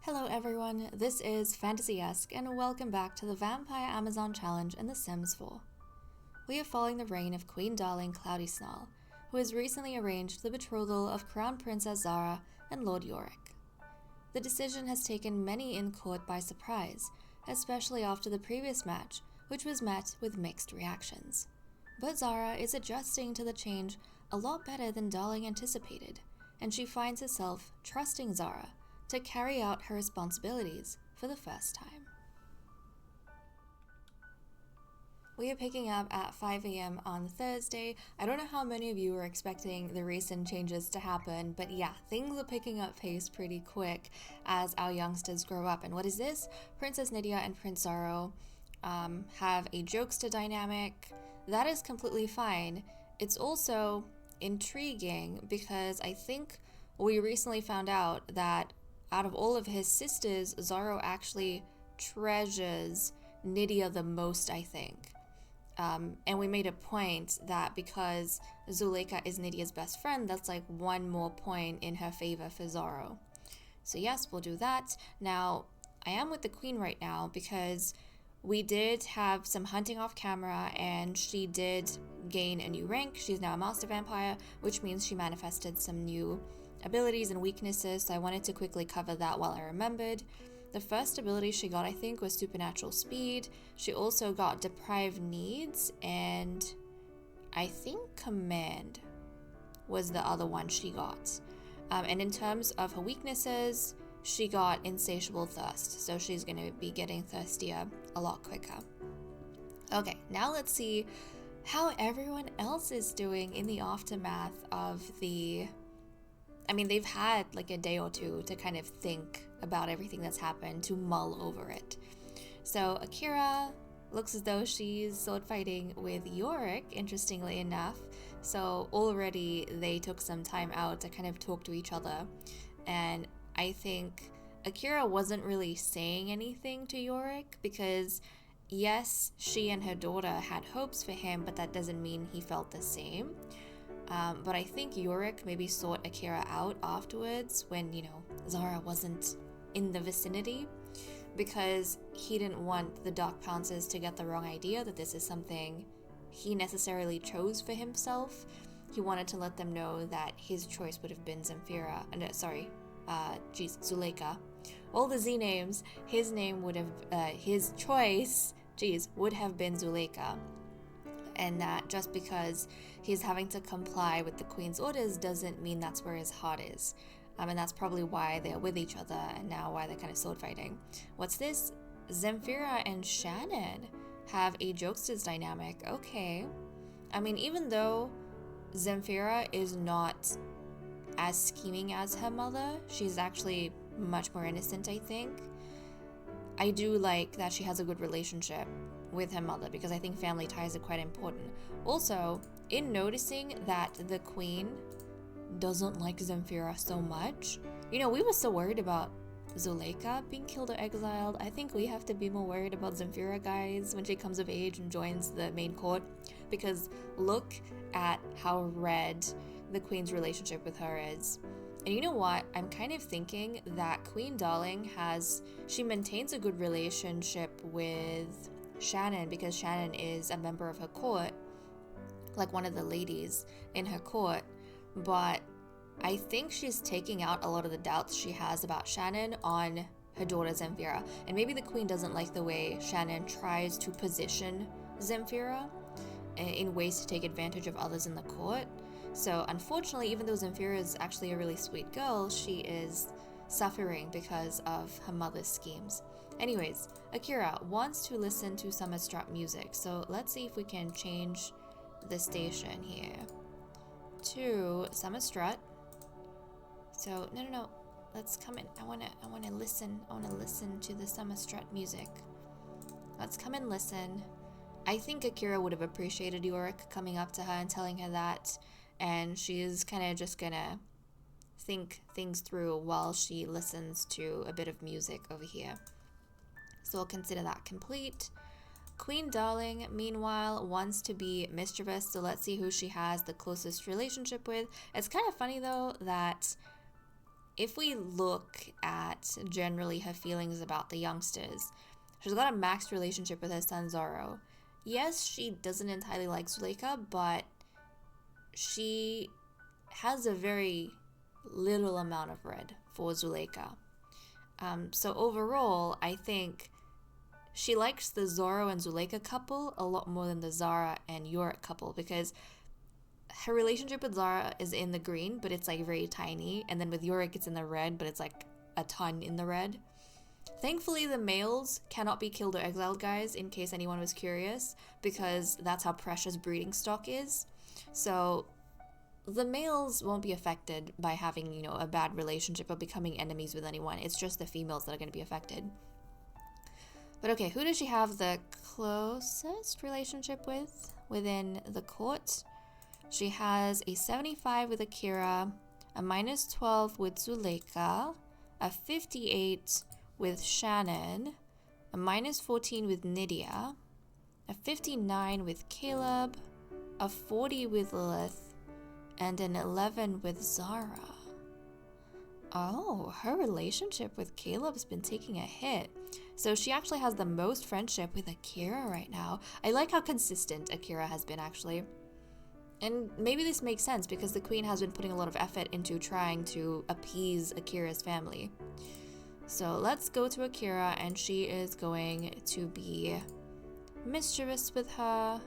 Hello everyone, this is Fantasy-esque and welcome back to the Vampire Amazon Challenge in The Sims 4. We are following the reign of Queen Darling Cloudy Snarl, who has recently arranged the betrothal of Crown Princess Zara and Lord Yorick. The decision has taken many in court by surprise, especially after the previous match, which was met with mixed reactions. But Zara is adjusting to the change a lot better than Darling anticipated, and she finds herself trusting Zara to carry out her responsibilities for the first time. We are picking up at 5 a.m. on Thursday. I don't know how many of you were expecting the recent changes to happen, but yeah, things are picking up pace pretty quick as our youngsters grow up. And what is this? Princess Nydia and Prince Zaro have a jokester dynamic. That is completely fine. It's also intriguing because I think we recently found out that out of all of his sisters, Zaro actually treasures Nydia the most, I think. And we made a point that because Zuleika is Nydia's best friend, that's like one more point in her favor for Zaro. So yes, we'll do that. Now, I am with the queen right now because we did have some hunting off camera and she did gain a new rank. She's now a master vampire, which means she manifested some new abilities and weaknesses, so I wanted to quickly cover that while I remembered. The first ability she got, I think, was supernatural speed. She also got deprived needs, and I think command was the other one she got. And in terms of her weaknesses, she got insatiable thirst, so she's going to be getting thirstier a lot quicker. Okay, now let's see how everyone else is doing in the aftermath of the... they've had like a day or two to kind of think about everything that's happened, to mull over it. So Akira looks as though she's sword fighting with Yorick, interestingly enough. So already they took some time out to kind of talk to each other. And I think Akira wasn't really saying anything to Yorick because yes, she and her daughter had hopes for him, but that doesn't mean he felt the same. But I think Yorick maybe sought Akira out afterwards when, Zara wasn't in the vicinity because he didn't want the Dark Pouncers to get the wrong idea that this is something he necessarily chose for himself. He wanted to let them know that his choice would have been Zuleika. All the Z names, his choice would have been Zuleika. And that just because he's having to comply with the queen's orders doesn't mean that's where his heart is. And that's probably why they're with each other and now why they're kind of sword fighting. What's this? Vampyre and Shannon have a jokesters dynamic. Okay. Even though Vampyre is not as scheming as her mother, she's actually much more innocent, I think. I do like that she has a good relationship with her mother because I think family ties are quite important. Also, in noticing that the queen doesn't like Vampyre so much, we were so worried about Zuleika being killed or exiled. I think we have to be more worried about Vampyre, guys, when she comes of age and joins the main court, because look at how red the queen's relationship with her is. And you know what? I'm kind of thinking that Queen Darling she maintains a good relationship with Shannon because Shannon is a member of her court, like one of the ladies in her court, but I think she's taking out a lot of the doubts she has about Shannon on her daughter Vampyre. And maybe the queen doesn't like the way Shannon tries to position Vampyre in ways to take advantage of others in the court. So unfortunately, even though Vampyre is actually a really sweet girl, she is suffering because of her mother's schemes. Anyways, Akira wants to listen to some Strut music, so let's see if we can change the station here to Summer Strut. So no, let's come in. I wanna listen to the Summer Strut music. Let's come and listen. I think Akira would have appreciated Yorick coming up to her and telling her that, and she's kind of just gonna think things through while she listens to a bit of music over here. So we'll consider that complete. Queen Darling, meanwhile, wants to be mischievous, so let's see who she has the closest relationship with. It's kind of funny, though, that if we look at generally her feelings about the youngsters, she's got a maxed relationship with her son Zoro. Yes, she doesn't entirely like Zuleika, but she has a very little amount of red for Zuleika. So overall, I think she likes the Zoro and Zuleika couple a lot more than the Zara and Yorick couple, because her relationship with Zara is in the green, but it's like very tiny, and then with Yorick it's in the red, but it's like a ton in the red. Thankfully, the males cannot be killed or exiled, guys, in case anyone was curious, because that's how precious breeding stock is. So the males won't be affected by having, you know, a bad relationship or becoming enemies with anyone. It's just the females that are going to be affected. But okay, who does she have the closest relationship with within the court? She has a 75 with Akira, a -12 with Zuleika, a 58 with Shannon, a -14 with Nydia, a 59 with Caleb, a 40 with Lilith, and an 11 with Zara. Oh, her relationship with Caleb's been taking a hit. So she actually has the most friendship with Akira right now. I like how consistent Akira has been, actually. And maybe this makes sense because the queen has been putting a lot of effort into trying to appease Akira's family. So let's go to Akira, and she is going to be mischievous with her.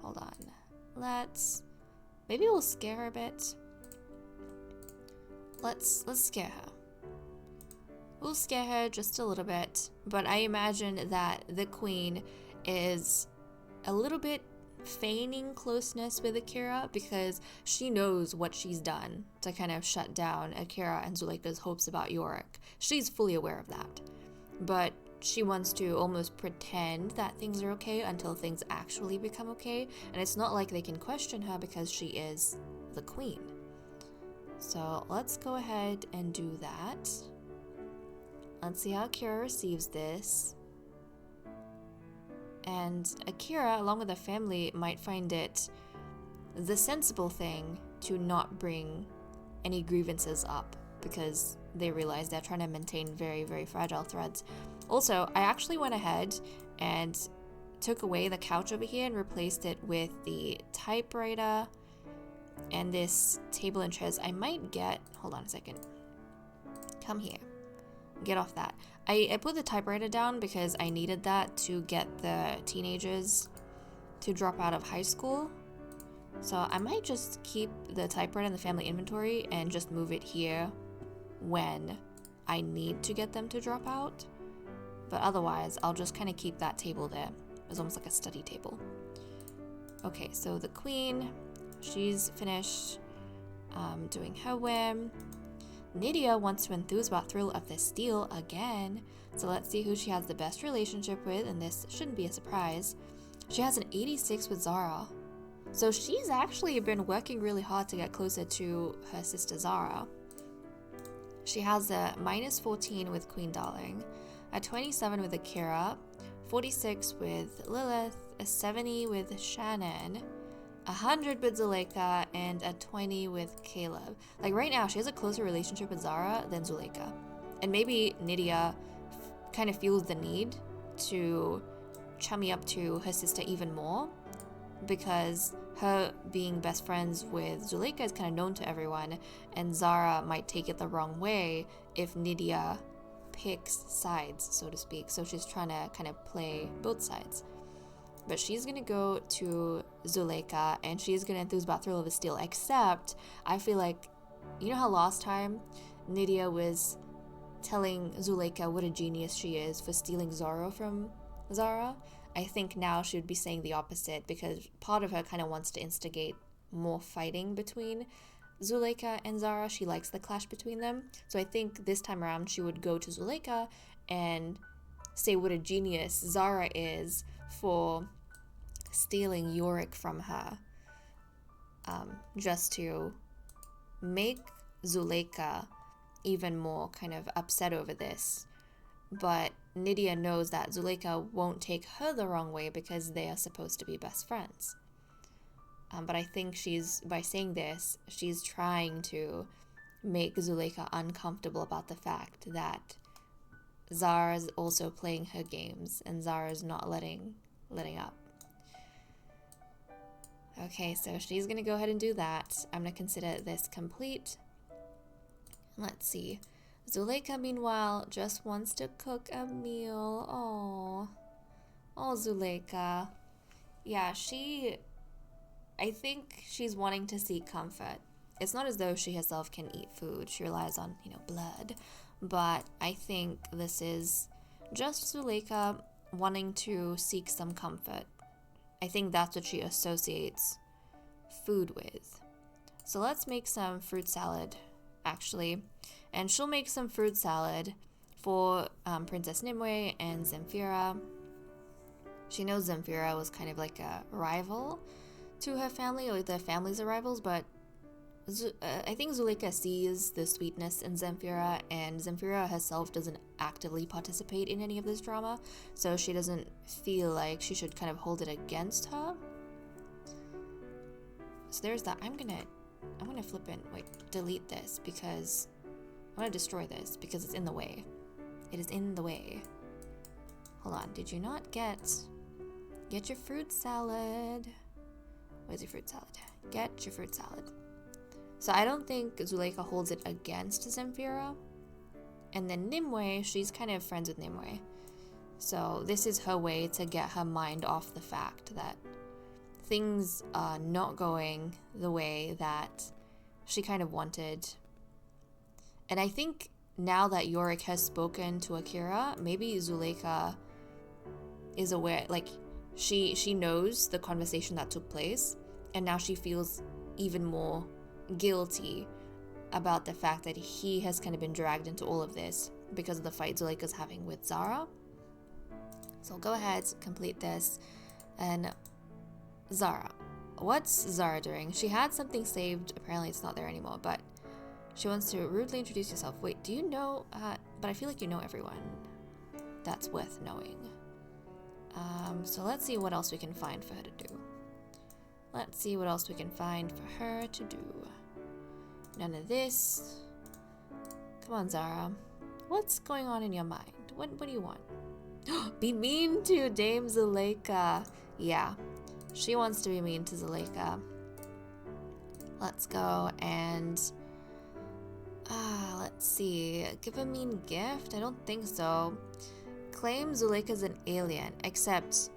Hold on. Maybe we'll scare her a bit. Let's scare her. We'll scare her just a little bit, but I imagine that the queen is a little bit feigning closeness with Akira because she knows what she's done to kind of shut down Akira and Zuleika's hopes about Yorick. She's fully aware of that. But she wants to almost pretend that things are okay until things actually become okay, and it's not like they can question her because she is the queen. So let's go ahead and do that. Let's see how Akira receives this. And Akira, along with her family, might find it the sensible thing to not bring any grievances up because they realize they're trying to maintain very, very fragile threads. Also, I actually went ahead and took away the couch over here and replaced it with the typewriter and this table and chairs. I might get... Hold on a second. Come here. Get off that. I put the typewriter down because I needed that to get the teenagers to drop out of high school. So I might just keep the typewriter in the family inventory and just move it here when I need to get them to drop out. But otherwise, I'll just kind of keep that table there. It's almost like a study table. Okay, so the queen, she's finished doing her whim. Nydia wants to enthuse about Thrill of the Steel again, so let's see who she has the best relationship with, and this shouldn't be a surprise. She has an 86 with Zara. So she's actually been working really hard to get closer to her sister Zara. She has a -14 with Queen Darling, a 27 with Akira, 46 with Lilith, a 70 with Shannon, 100 with Zuleika, and a 20 with Caleb. Like right now, she has a closer relationship with Zara than Zuleika. And maybe Nydia kind of feels the need to chummy up to her sister even more because her being best friends with Zuleika is kind of known to everyone, and Zara might take it the wrong way if Nydia picks sides, so to speak. So she's trying to kind of play both sides. But she's gonna go to Zuleika and she's gonna enthuse about Thrill of the Steel, except I feel like, you know how last time Nydia was telling Zuleika what a genius she is for stealing Zoro from Zara? I think now she would be saying the opposite because part of her kind of wants to instigate more fighting between Zuleika and Zara. She likes the clash between them. So I think this time around she would go to Zuleika and say what a genius Zara is for stealing Yorick from her, just to make Zuleika even more kind of upset over this. But Nydia knows that Zuleika won't take her the wrong way because they are supposed to be best friends. But I think by saying this, she's trying to make Zuleika uncomfortable about the fact that Zara's also playing her games and Zara's not letting up. Okay, so she's gonna go ahead and do that. I'm gonna consider this complete. Let's see. Zuleika, meanwhile, just wants to cook a meal. Oh, Zuleika. Yeah, I think she's wanting to seek comfort. It's not as though she herself can eat food. She relies on, blood. But I think this is just Zuleika wanting to seek some comfort. I think that's what she associates food with. So let's make some fruit salad, actually. And she'll make some fruit salad for Princess Nimue and Vampyre. She knows Vampyre was kind of like a rival to her family, or their families are rivals, but I think Zuleika sees the sweetness in Vampyre, and Vampyre herself doesn't actively participate in any of this drama, so she doesn't feel like she should kind of hold it against her. So there's that. I'm gonna delete this because I'm gonna destroy this because it's in the way. It is in the way. Hold on, did you not get your fruit salad? Where's your fruit salad? Get your fruit salad. So I don't think Zuleika holds it against Vampyre. And then Nimue, she's kind of friends with Nimue. So this is her way to get her mind off the fact that things are not going the way that she kind of wanted. And I think now that Yorick has spoken to Akira, maybe Zuleika is aware, like she knows the conversation that took place, and now she feels even more guilty about the fact that he has kind of been dragged into all of this because of the fight Zuleika's having with Zara. So I'll go ahead, complete this. And Zara. What's Zara doing? She had something saved. Apparently it's not there anymore, but she wants to rudely introduce herself. Wait, do you know? But I feel like you know everyone that's worth knowing. So let's see what else we can find for her to do. Let's see what else we can find for her to do. None of this. Come on, Zara. What's going on in your mind? What do you want? Be mean to Dame Zuleika. Yeah, she wants to be mean to Zuleika. Let's go and... let's see. Give a mean gift? I don't think so. Claim Zuleika's an alien, except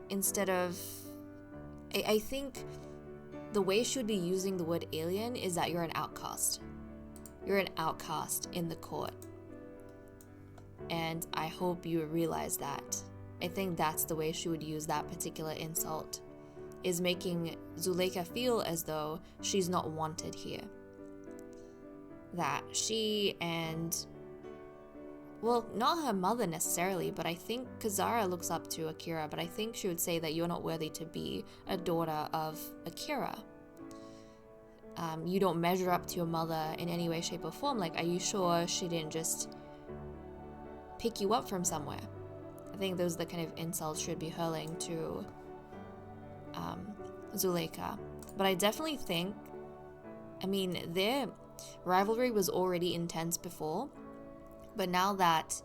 instead of... I think the way she would be using the word alien is that you're an outcast. You're an outcast in the court. And I hope you realize that. I think that's the way she would use that particular insult, is making Zuleika feel as though she's not wanted here. That she and... well, not her mother necessarily, but I think Zara looks up to Akira, but I think she would say that you're not worthy to be a daughter of Akira. You don't measure up to your mother in any way, shape, or form. Like, are you sure she didn't just pick you up from somewhere? I think those are the kind of insults she would be hurling to Zuleika. But I definitely think, I mean, their rivalry was already intense before, but now that,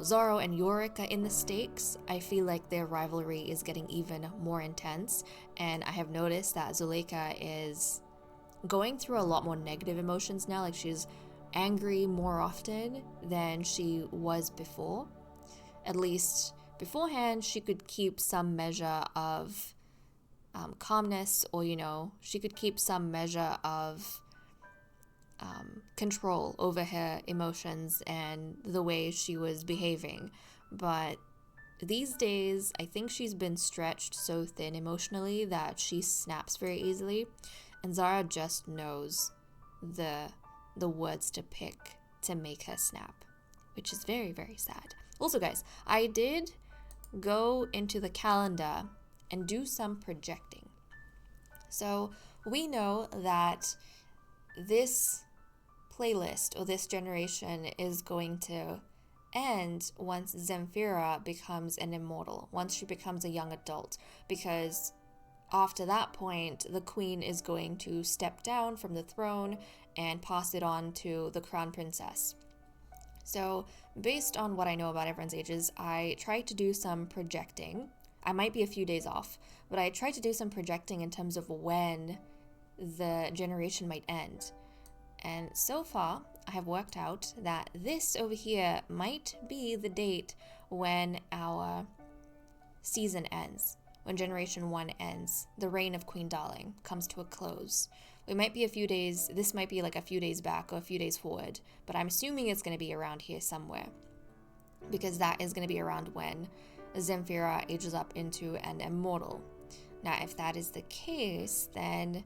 Zoro and Yorick are in the stakes, I feel like their rivalry is getting even more intense, and I have noticed that Zuleika is going through a lot more negative emotions now. Like, she's angry more often than she was before. At least beforehand, she could keep some measure of calmness, or, she could keep some measure of control over her emotions and the way she was behaving. But these days, I think she's been stretched so thin emotionally that she snaps very easily, and Zara just knows the words to pick to make her snap, which is very, very sad. Also, guys, I did go into the calendar and do some projecting. So we know that this playlist, or this generation, is going to end once Vampyre becomes an immortal, once she becomes a young adult, because after that point, the queen is going to step down from the throne and pass it on to the crown princess. So, based on what I know about everyone's ages, I tried to do some projecting. I might be a few days off, but I tried to do some projecting in terms of when the generation might end. And so far, I have worked out that this over here might be the date when our season ends, when Generation 1 ends, the reign of Queen Darling comes to a close. We might be a few days, this might be like a few days back or a few days forward, but I'm assuming it's going to be around here somewhere, because that is going to be around when Vampyre ages up into an immortal. Now, if that is the case, then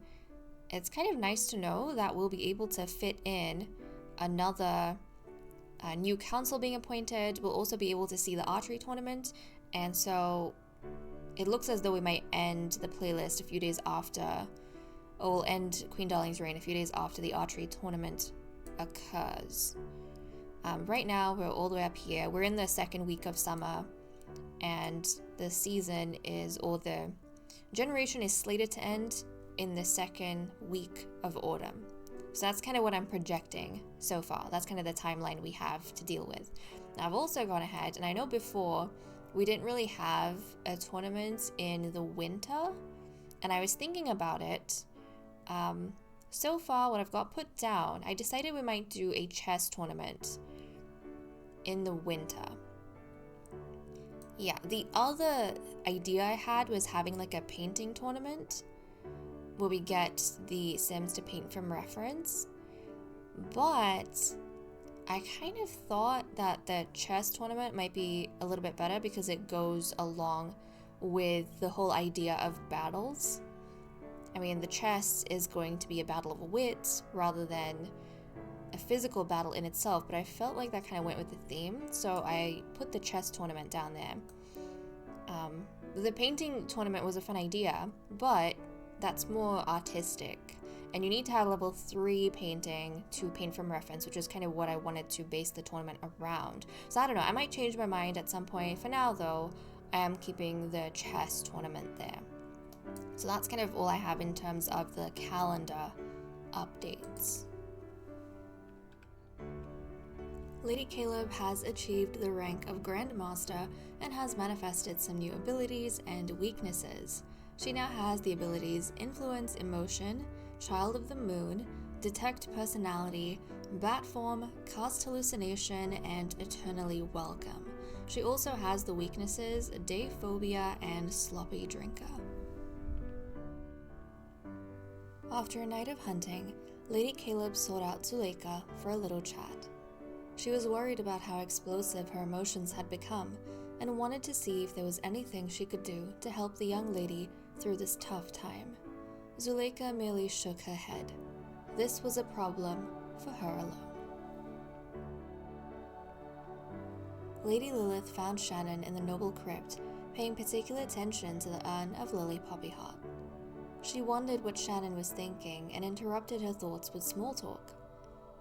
it's kind of nice to know that we'll be able to fit in another new council being appointed. We'll also be able to see the archery tournament, and so it looks as though we might end the playlist a few days after, or we'll end Queen Darling's reign a few days after the archery tournament occurs. Right now, we're all the way up here. We're in the second week of summer, and the season is, or the generation is slated to end in the second week of autumn. So that's kind of what I'm projecting so far. That's kind of the timeline we have to deal with. Now, I've also gone ahead, and I know before we didn't really have a tournament in the winter, and I was thinking about it. So far, what I've got put down, I decided we might do a chess tournament in the winter. Yeah, the other idea I had was having like a painting tournament where we get the Sims to paint from reference, but I kind of thought that the chess tournament might be a little bit better because it goes along with the whole idea of battles. I mean, the chess is going to be a battle of wits rather than a physical battle in itself, but I felt like that kind of went with the theme, so I put the chess tournament down there. The painting tournament was a fun idea, but that's more artistic, and you need to have level 3 painting to paint from reference, which is kind of what I wanted to base the tournament around. So I don't know, I might change my mind at some point. For now though, I am keeping the chess tournament there. So that's kind of all I have in terms of the calendar updates. Lady Caleb has achieved the rank of Grandmaster and has manifested some new abilities and weaknesses. She now has the abilities Influence Emotion, Child of the Moon, Detect Personality, Bat Form, Cast Hallucination, and Eternally Welcome. She also has the weaknesses Day Phobia and Sloppy Drinker. After a night of hunting, Lady Caleb sought out Zuleika for a little chat. She was worried about how explosive her emotions had become and wanted to see if there was anything she could do to help the young lady through this tough time. Zuleika merely shook her head. This was a problem for her alone. Lady Lilith found Shannon in the noble crypt, paying particular attention to the urn of Lily Poppyheart. She wondered what Shannon was thinking and interrupted her thoughts with small talk.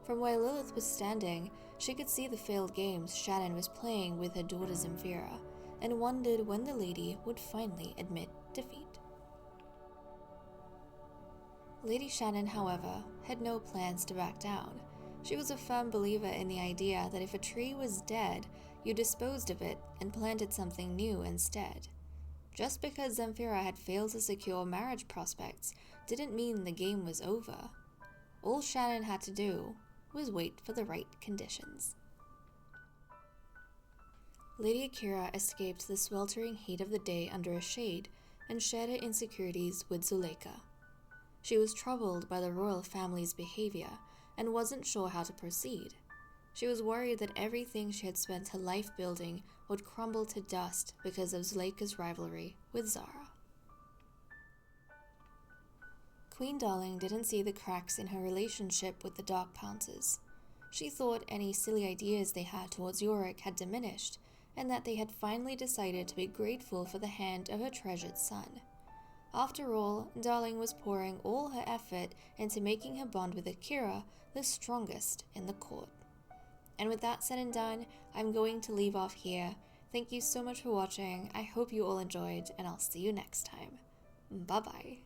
From where Lilith was standing, she could see the failed games Shannon was playing with her daughter Vampyre, and wondered when the lady would finally admit defeat. Lady Shannon, however, had no plans to back down. She was a firm believer in the idea that if a tree was dead, you disposed of it and planted something new instead. Just because Vampyre had failed to secure marriage prospects didn't mean the game was over. All Shannon had to do was wait for the right conditions. Lady Akira escaped the sweltering heat of the day under a shade and shared her insecurities with Zuleika. She was troubled by the royal family's behavior and wasn't sure how to proceed. She was worried that everything she had spent her life building would crumble to dust because of Zuleika's rivalry with Zara. Queen Darling didn't see the cracks in her relationship with the Dark Pouncers. She thought any silly ideas they had towards Yorick had diminished, and that they had finally decided to be grateful for the hand of her treasured son. After all, Darling was pouring all her effort into making her bond with Akira the strongest in the court. And with that said and done, I'm going to leave off here. Thank you so much for watching. I hope you all enjoyed, and I'll see you next time. Bye bye.